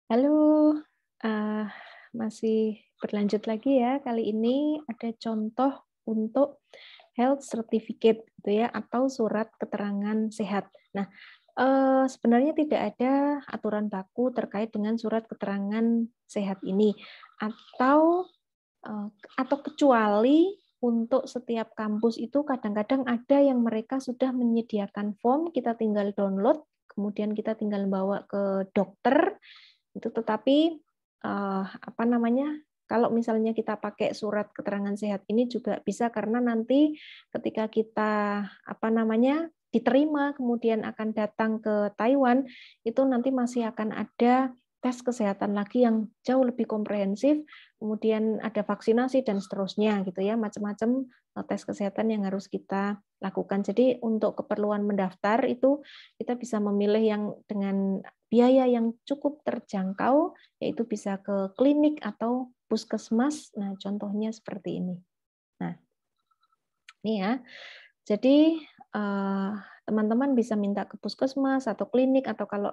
Halo, eee, masih berlanjut lagi ya. Kali ini ada contoh untuk health certificate gitu ya, atau surat keterangan sehat. Nah, sebenarnya tidak ada aturan baku terkait dengan surat keterangan sehat ini, atau atau kecuali untuk setiap kampus itu kadang-kadang ada yang mereka sudah menyediakan form, kita tinggal download, kemudian kita tinggal bawa ke dokter, itu tetapi, apa namanya, kalau misalnya kita pakai surat keterangan sehat ini juga bisa karena nanti ketika kita, apa namanya, diterima kemudian akan datang ke Taiwan, itu nanti masih akan ada tes kesehatan lagi yang jauh lebih komprehensif, kemudian ada vaksinasi dan seterusnya gitu ya, macam-macam, tes kesehatan yang harus kita lakukan. Jadi untuk keperluan mendaftar itu kita bisa memilih yang dengan biaya yang cukup terjangkau, yaitu bisa ke klinik atau puskesmas. Nah, contohnya seperti ini. Nah, ini ya. Jadi, teman-teman bisa minta ke puskesmas atau klinik atau kalau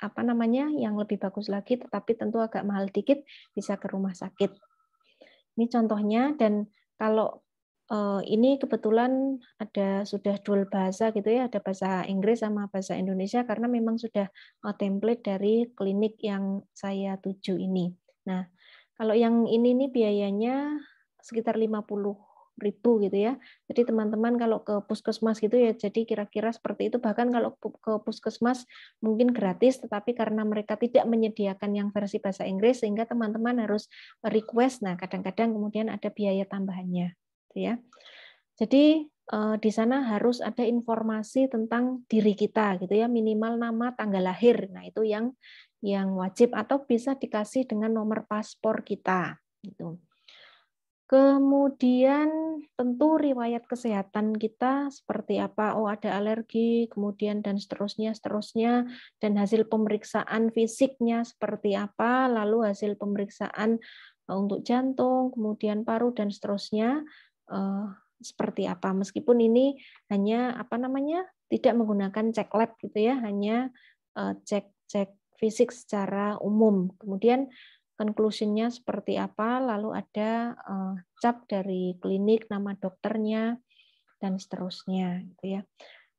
apa namanya, yang lebih bagus lagi tetapi tentu agak mahal dikit, bisa ke rumah sakit. Ini contohnya dan kalau, ini kebetulan ada sudah dual bahasa gitu ya, ada bahasa Inggris sama bahasa Indonesia karena memang sudah, template dari klinik yang saya tuju ini. Nah, kalau yang ini nih biayanya sekitar 50.000 gitu ya. Jadi teman-teman kalau ke puskesmas gitu ya, jadi kira-kira seperti itu, bahkan kalau ke puskesmas mungkin gratis, tetapi karena mereka tidak menyediakan yang versi bahasa Inggris sehingga teman-teman harus request. Nah, kadang-kadang kemudian ada biaya tambahannya, gitu ya. Jadi di sana harus ada informasi tentang diri kita, gitu ya, minimal nama, tanggal lahir. Nah, itu yang wajib atau bisa dikasih dengan nomor paspor kita, gitu. Kemudian tentu riwayat kesehatan kita seperti apa, oh ada alergi, kemudian dan seterusnya seterusnya, dan hasil pemeriksaan fisiknya seperti apa, lalu hasil pemeriksaan untuk jantung, kemudian paru dan seterusnya seperti apa. Meskipun ini hanya apa namanya, tidak menggunakan cek lab gitu ya, hanya cek fisik secara umum. Kemudian conclusion-nya seperti apa, lalu ada cap dari klinik, nama dokternya, dan seterusnya, gitu ya.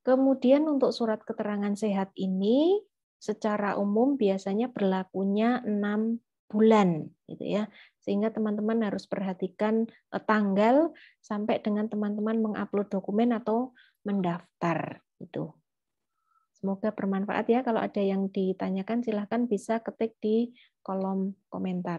Kemudian untuk surat keterangan sehat ini secara umum biasanya berlakunya 6 bulan, gitu ya. Sehingga teman-teman harus perhatikan tanggal sampai dengan teman-teman mengupload dokumen atau mendaftar, gitu. Semoga bermanfaat ya. Kalau ada yang ditanyakan silahkan bisa ketik di kolom komentar.